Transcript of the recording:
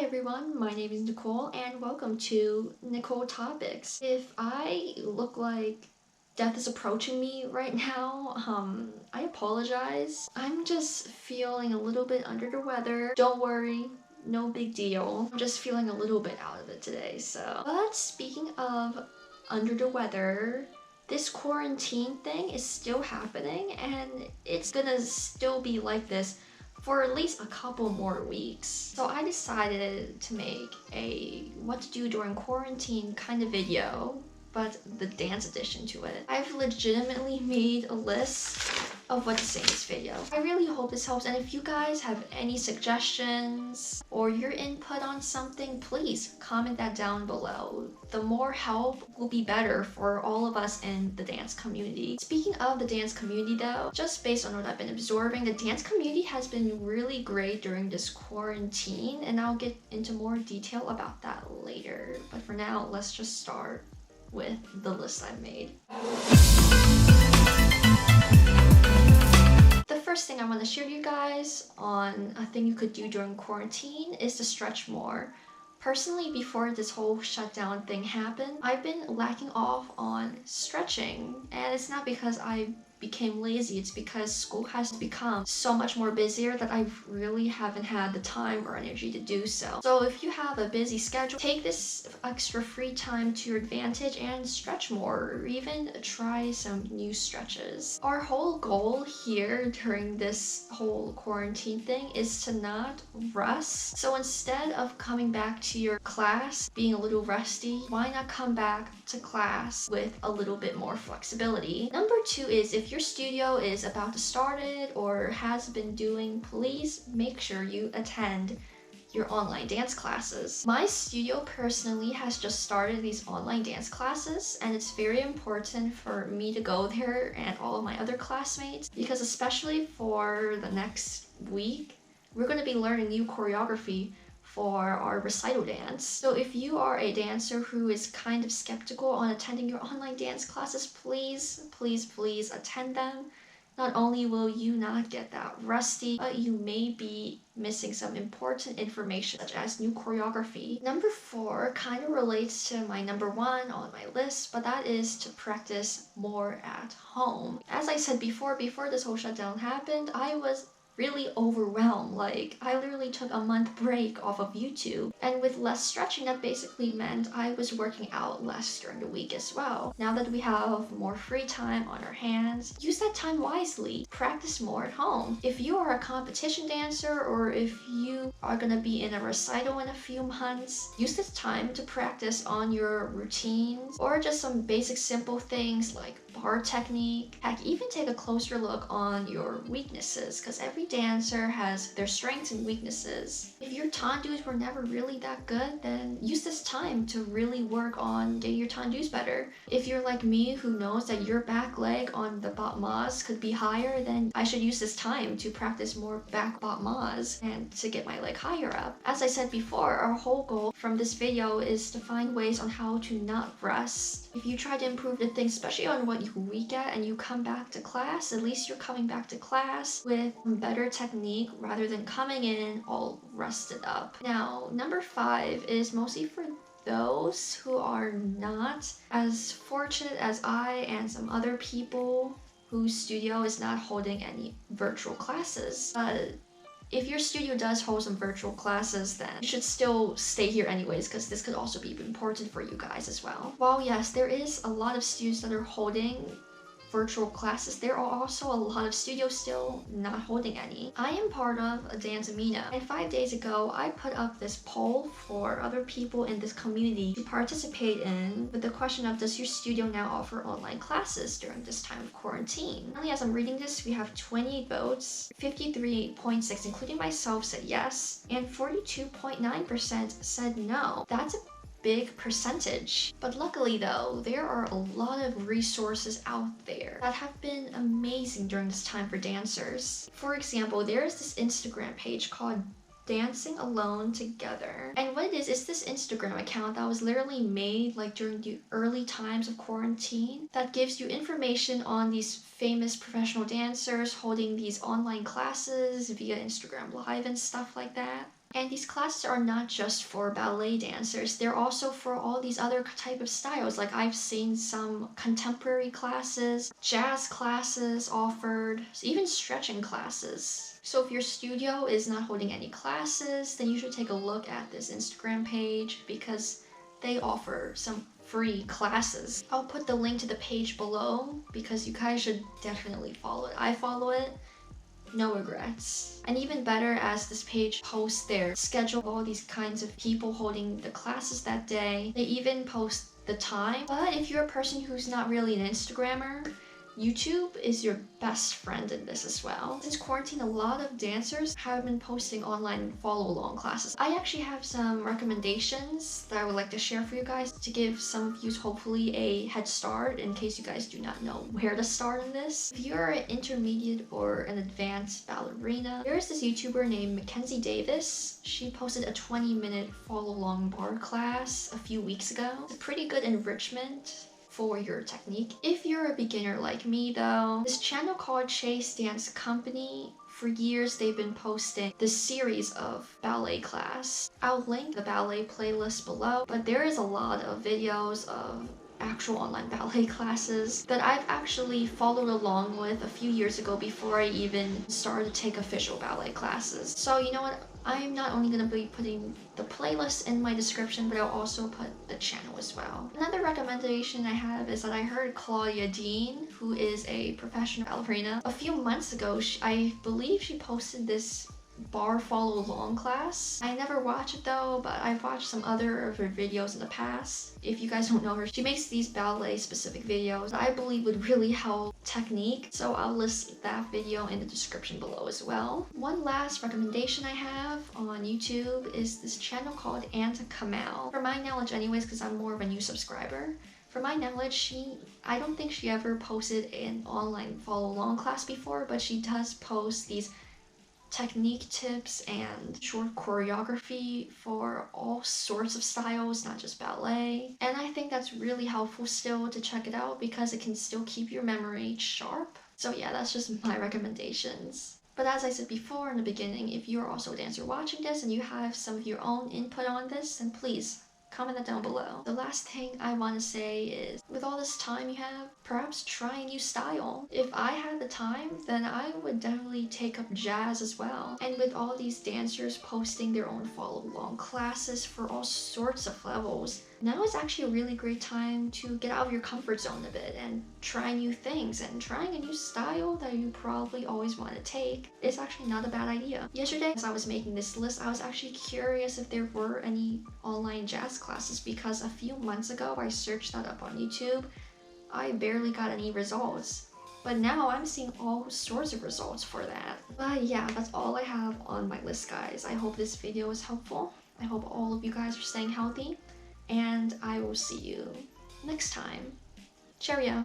everyone, my name is Nicole and welcome to NicoleTopics. If I look like death is approaching me right now, I apologize. I'm just feeling a little bit under the weather. Don't worry, no big deal. I'm just feeling a little bit out of it today, so. But speaking of under the weather, this quarantine thing is still happening and it's gonna still be like this for at least a couple more weeks. So I decided to make a what to do during quarantine kind of video, but the dance edition to it. I've legitimately made a list of what to say in this video. I really hope this helps, and if you guys have any suggestions or your input on something, please comment that down below. The more help will be better for all of us in the dance community. Speaking of the dance community though, just based on what I've been absorbing, the dance community has been really great during this quarantine, and I'll get into more detail about that later. But for now, let's just start with the list I've made. The first thing I want to share you guys on a thing you could do during quarantine is to stretch more. Personally, before this whole shutdown thing happened, I've been lacking off on stretching, and it's not because I became lazy, it's because school has become so much more busier that I really haven't had the time or energy to do so. So if you have a busy schedule, take this extra free time to your advantage and stretch more, or even try some new stretches. Our whole goal here during this whole quarantine thing is to not rust. So instead of coming back to your class being a little rusty, why not come back to class with a little bit more flexibility? Number two is, if your studio is about to start it or has been doing, please make sure you attend your online dance classes. My studio personally has just started these online dance classes, and it's very important for me to go there and all of my other classmates, because especially for the next week, we're going to be learning new choreography for our recital dance. So if you are a dancer who is kind of skeptical on attending your online dance classes, please, please, please attend them. Not only will you not get that rusty, but you may be missing some important information such as new choreography. Number four kind of relates to my number one on my list, but that is to practice more at home. As I said before this whole shutdown happened, I was really overwhelmed. Like, I literally took a month break off of YouTube, and with less stretching, that basically meant I was working out less during the week as well. Now that we have more free time on our hands, use that time wisely. Practice more at home. If you are a competition dancer, or if you are gonna be in a recital in a few months, use this time to practice on your routines, or just some basic simple things like bar technique. Heck, even take a closer look on your weaknesses, because every dancer has their strengths and weaknesses. If your tendus were never really that good, then use this time to really work on getting your tendus better. If you're like me, who knows that your back leg on the bat mas could be higher, then I should use this time to practice more back bat mas and to get my leg higher up. As I said before, our whole goal from this video is to find ways on how to not rust. If you try to improve the things, especially on what you're weak at, and you come back to class, at least you're coming back to class with better technique rather than coming in all rusted up. Now, number five is mostly for those who are not as fortunate as I and some other people whose studio is not holding any virtual classes. If your studio does hold some virtual classes, then you should still stay here anyways, because this could also be important for you guys as well. While yes, there is a lot of studios that are holding virtual classes, there are also a lot of studios still not holding any. I am part of a dance amino, and 5 days ago I put up this poll for other people in this community to participate in, with the question of, does your studio now offer online classes during this time of quarantine? Currently, as I'm reading this, we have 28 votes. 53.6, including myself, said yes, and 42.9% said no. That's a big percentage. But luckily though, there are a lot of resources out there that have been amazing during this time for dancers. For example, there's this Instagram page called Dancing Alone Together, and what it is this Instagram account that was literally made like during the early times of quarantine, that gives you information on these famous professional dancers holding these online classes via Instagram Live and stuff like that. And these classes are not just for ballet dancers, they're also for all these other type of styles. Like I've seen some contemporary classes, jazz classes offered, even stretching classes. So if your studio is not holding any classes, then you should take a look at this Instagram page because they offer some free classes. I'll put the link to the page below because you guys should definitely follow it. I follow it. No regrets. And even better, as this page posts their schedule of all these kinds of people holding the classes that day. They even post the time. But if you're a person who's not really an Instagrammer, YouTube is your best friend in this as well. Since quarantine, a lot of dancers have been posting online follow-along classes. I actually have some recommendations that I would like to share for you guys to give some of you hopefully a head start in case you guys do not know where to start in this. If you're an intermediate or an advanced ballerina, there's this YouTuber named Mackenzie Davis. She posted a 20-minute follow-along bar class a few weeks ago. It's a pretty good enrichment for your technique. If you're a beginner like me though, this channel called Chase Dance Company, for years they've been posting this series of ballet class. I'll link the ballet playlist below, but there is a lot of videos of actual online ballet classes that I've actually followed along with a few years ago before I even started to take official ballet classes. So you know what? I'm not only going to be putting the playlist in my description, but I'll also put the channel as well. Another recommendation I have is that I heard Claudia Dean, who is a professional ballerina, a few months ago, I believe she posted this bar follow along class. I never watched it though, but I've watched some other of her videos in the past. If you guys don't know her, she makes these ballet specific videos that I believe would really help technique, so I'll list that video in the description below as well. One last recommendation I have on YouTube is this channel called Anta Kamal. For my knowledge anyways, because I'm more of a new subscriber, for my knowledge, I don't think she ever posted an online follow along class before, but she does post these technique tips and short choreography for all sorts of styles, not just ballet. And I think that's really helpful still to check it out because it can still keep your memory sharp. So yeah, that's just my recommendations. But as I said before in the beginning, if you're also a dancer watching this and you have some of your own input on this, then please comment that down below. The last thing I want to say is, with all this time you have, perhaps try a new style. If I had the time, then I would definitely take up jazz as well. And with all these dancers posting their own follow-along classes for all sorts of levels, now is actually a really great time to get out of your comfort zone a bit and try new things. And trying a new style that you probably always want to take is actually not a bad idea. Yesterday, as I was making this list, I was actually curious if there were any online jazz classes because a few months ago I searched that up on YouTube. I barely got any results, but now I'm seeing all sorts of results for that. But yeah, that's all I have on my list, guys. I hope this video was helpful. I hope all of you guys are staying healthy, and I will see you next time. Cheerio!